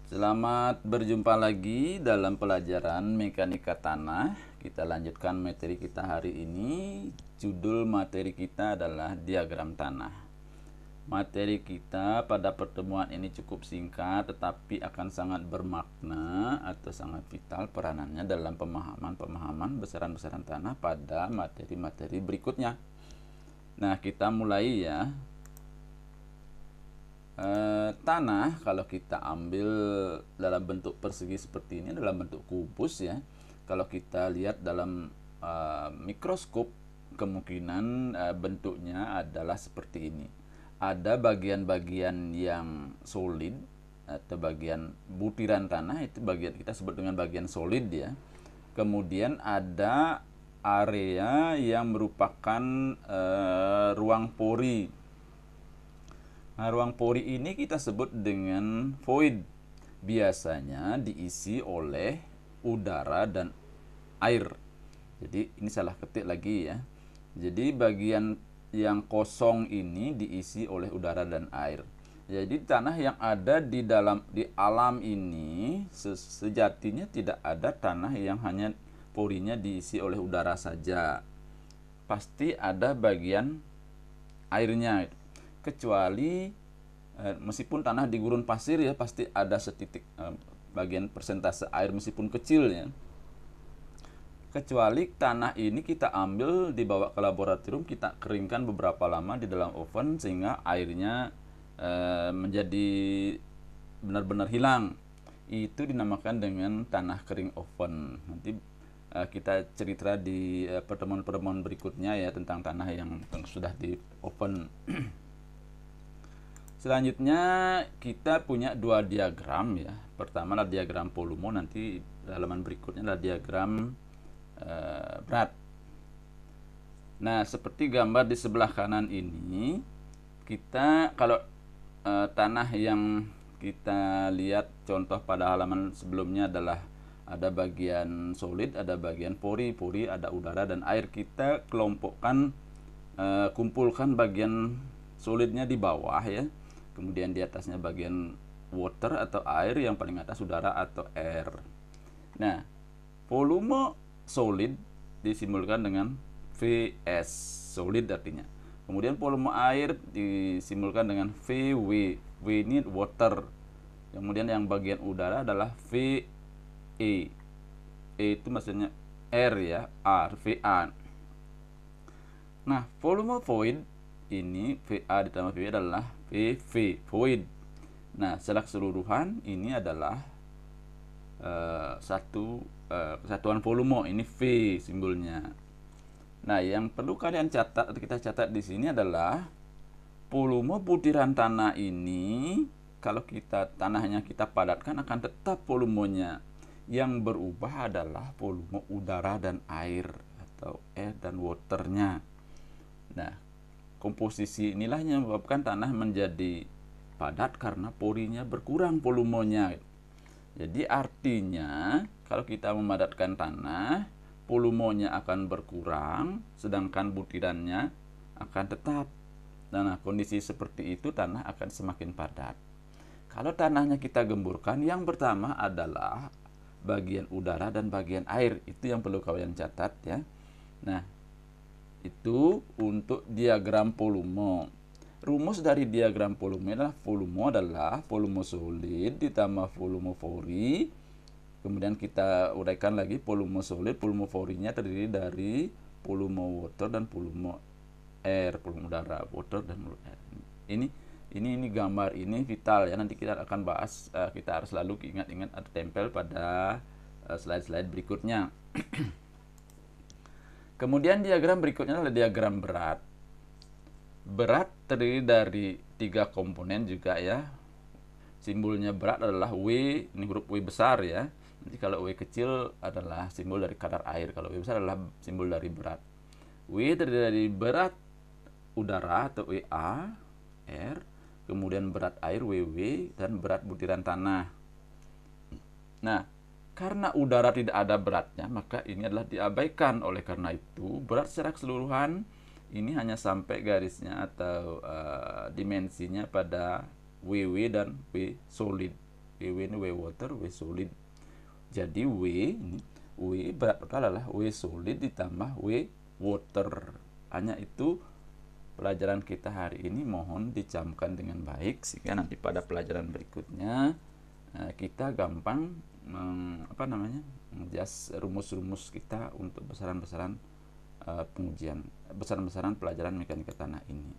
Selamat berjumpa lagi dalam pelajaran mekanika tanah. Kita lanjutkan materi kita hari ini. Judul materi kita adalah diagram tanah. Materi kita pada pertemuan ini cukup singkat, tetapi akan sangat bermakna atau sangat vital peranannya dalam pemahaman besaran-besaran tanah pada materi-materi berikutnya. Nah, kita mulai ya. Tanah kalau kita ambil dalam bentuk persegi seperti ini, dalam bentuk kubus ya, kalau kita lihat dalam mikroskop, kemungkinan bentuknya adalah seperti ini. Ada bagian-bagian yang solid atau bagian butiran tanah, itu bagian kita sebut dengan bagian solid ya. Kemudian ada area yang merupakan ruang pori. Nah, ruang pori ini kita sebut dengan void. Biasanya diisi oleh udara dan air. Jadi ini salah ketik lagi ya. Jadi bagian yang kosong ini diisi oleh udara dan air. Jadi tanah yang ada di alam ini sejatinya tidak ada tanah yang hanya porinya diisi oleh udara saja. Pasti ada bagian airnya. Kecuali meskipun tanah di gurun pasir ya, pasti ada setitik bagian persentase air meskipun kecil ya. Kecuali tanah ini kita ambil, dibawa ke laboratorium, kita keringkan beberapa lama di dalam oven sehingga airnya menjadi benar-benar hilang. Itu dinamakan dengan tanah kering oven. Nanti kita cerita di pertemuan-pertemuan berikutnya ya tentang tanah yang sudah di oven. Selanjutnya kita punya dua diagram ya. Pertama adalah diagram volume, nanti halaman berikutnya adalah diagram berat. Nah, seperti gambar di sebelah kanan ini, kita kalau tanah yang kita lihat contoh pada halaman sebelumnya adalah ada bagian solid, ada bagian pori, ada udara dan air. Kita kelompokkan, kumpulkan bagian solidnya di bawah ya. Kemudian di atasnya bagian water atau air, yang paling atas udara atau air. Nah, volume solid disimbolkan dengan Vs, solid artinya. Kemudian volume air disimbolkan dengan Vw, W ini water. Kemudian yang bagian udara adalah Ve, E itu maksudnya air ya, R, Va. Nah, volume void ini Va ditambah Vw adalah Vv, void. Nah, secara keseluruhan ini adalah satu kesatuan volume, ini V simbolnya. Nah, yang perlu kalian catat atau kita catat di sini adalah volume butiran tanah ini kalau tanahnya kita padatkan akan tetap volumenya. Yang berubah adalah volume udara dan air atau air dan waternya. Nah, komposisi inilah yang menyebabkan tanah menjadi padat karena porinya berkurang volumenya. Jadi artinya kalau kita memadatkan tanah, volumenya akan berkurang sedangkan butirannya akan tetap. Nah, kondisi seperti itu tanah akan semakin padat. Kalau tanahnya kita gemburkan, yang pertama adalah bagian udara dan bagian air. Itu yang perlu kalian catat ya. Nah, itu untuk diagram volume. Rumus dari diagram volume adalah volume solid ditambah volume pori. Kemudian kita uraikan lagi volume solid, volume porinya terdiri dari volume water dan volume air, volume udara, water dan air. Ini gambar ini vital ya, nanti kita akan bahas, kita harus selalu ingat-ingat atau tempel pada slide-slide berikutnya. Kemudian diagram berikutnya adalah diagram berat. Berat terdiri dari 3 komponen juga ya. Simbolnya berat adalah W, ini huruf W besar ya. Nanti kalau W kecil adalah simbol dari kadar air, kalau W besar adalah simbol dari berat. W terdiri dari berat udara atau Wa, air, kemudian berat air Ww, dan berat butiran tanah. Nah, karena udara tidak ada beratnya, maka ini adalah diabaikan. Oleh karena itu, berat secara keseluruhan ini hanya sampai garisnya atau dimensinya pada WW dan W solid. W ini W water, W solid. Jadi W berat total adalah W solid ditambah W water. Hanya itu pelajaran kita hari ini. Mohon dicamkan dengan baik sehingga nanti pada pelajaran berikutnya kita gampang menjas rumus-rumus kita untuk besaran-besaran pengujian, besaran-besaran pelajaran mekanika tanah ini.